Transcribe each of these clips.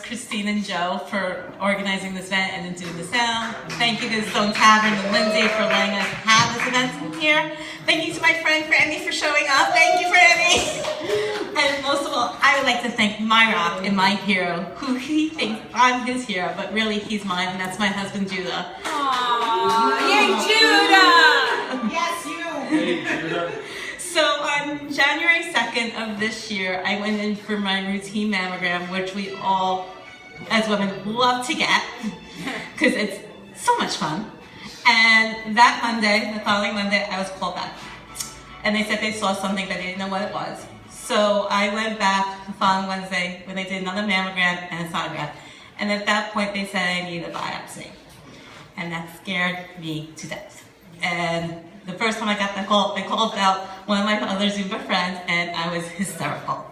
Christine and Joe for organizing this event and then doing the sound. Thank you to Stone Tavern and Lindsay for letting us have this event in here. Thank you to my friend Franny for showing up. Thank you, Franny. And most of all, I would like to thank my rock and my hero, who he thinks I'm his hero, but really he's mine, and that's my husband, Judah. Aww, yay, Judah! Yes, you! Hey, Judah. So on January 2nd of this year, I went in for my routine mammogram, which we all, as women, love to get, because it's so much fun. And that Monday, the following Monday, I was called back. And they said they saw something, but they didn't know what it was. So I went back the following Wednesday when they did another mammogram and a sonogram. And at that point, they said I needed a biopsy. And that scared me to death. And the first time I got that call, they called out one of my other Zumba friends, and I was hysterical.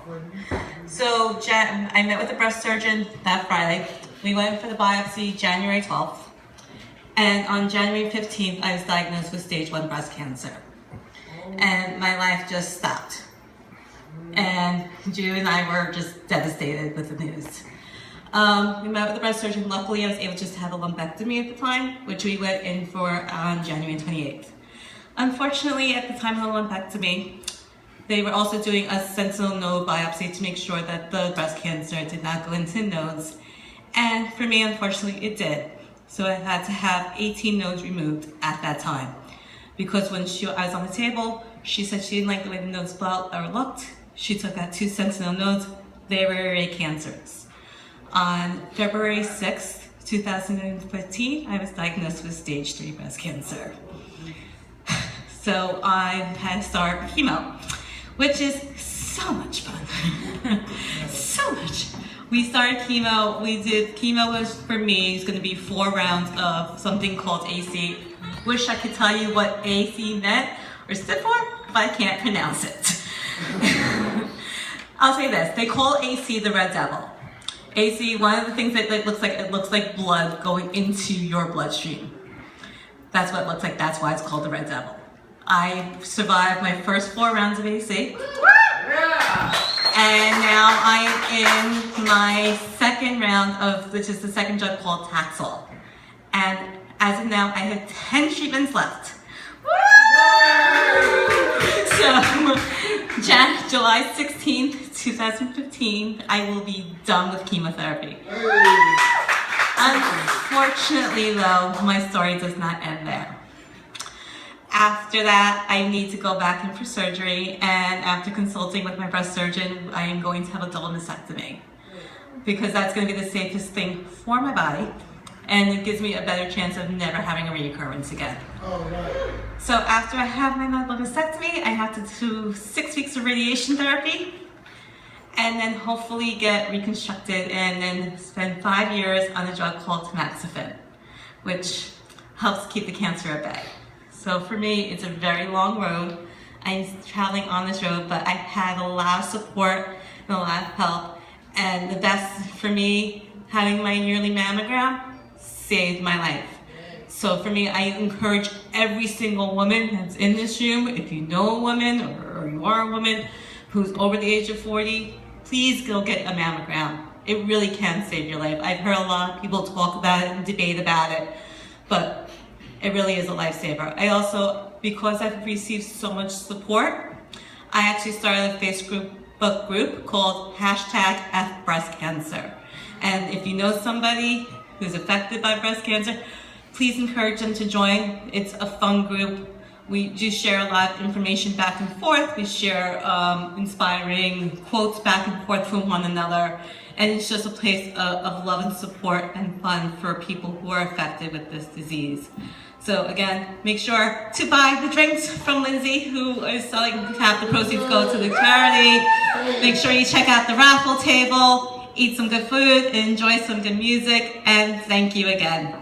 So I met with the breast surgeon that Friday. We went for the biopsy January 12th. And on January 15th, I was diagnosed with stage 1 breast cancer. And my life just stopped. And Drew and I were just devastated with the news. We met with the breast surgeon. Luckily, I was able just to have a lumpectomy at the time, which we went in for on January 28th. Unfortunately, at the time of the lumpectomy, they were also doing a sentinel node biopsy to make sure that the breast cancer did not go into nodes. And for me, unfortunately, it did. So I had to have 18 nodes removed at that time. Because when I was on the table, she said she didn't like the way the nodes felt or looked. She took out 2 sentinel nodes. They were array cancers. On February 6th, 2015, I was diagnosed with stage 3 breast cancer. So I had to start chemo, which is so much fun. So much. We started chemo. Chemo was, for me, it's going to be 4 rounds of something called AC. Wish I could tell you what AC meant or stood for, but I can't pronounce it. I'll say this, they call AC the Red Devil. AC, one of the things that it looks like blood going into your bloodstream. That's what it looks like, that's why it's called the Red Devil. I survived my first 4 rounds of AC. And now I am in my 2nd round of, which is the 2nd drug called Taxol. And as of now, I have 10 treatments left. So, July 16th, 2015, I will be done with chemotherapy. Unfortunately though, my story does not end there. After that, I need to go back in for surgery, and after consulting with my breast surgeon, I am going to have a double mastectomy because that's going to be the safest thing for my body, and it gives me a better chance of never having a reoccurrence again. So after I have my double mastectomy, I have to do 6 weeks of radiation therapy, and then hopefully get reconstructed, and then spend 5 years on a drug called tamoxifen, which helps keep the cancer at bay. So for me, it's a very long road. I'm traveling on this road, but I've had a lot of support and a lot of help. And the best for me, having my yearly mammogram saved my life. So for me, I encourage every single woman that's in this room, if you know a woman or you are a woman who's over the age of 40, please go get a mammogram. It really can save your life. I've heard a lot of people talk about it and debate about it, but it really is a lifesaver. I also, because I've received so much support, I actually started a Facebook group called #FBreastCancer. And if you know somebody who's affected by breast cancer, please encourage them to join. It's a fun group. We do share a lot of information back and forth. We share inspiring quotes back and forth from one another. And it's just a place of love and support and fun for people who are affected with this disease. So again, make sure to buy the drinks from Lindsay, who is selling half the proceeds go to the charity. Make sure you check out the raffle table, eat some good food, and enjoy some good music, and thank you again.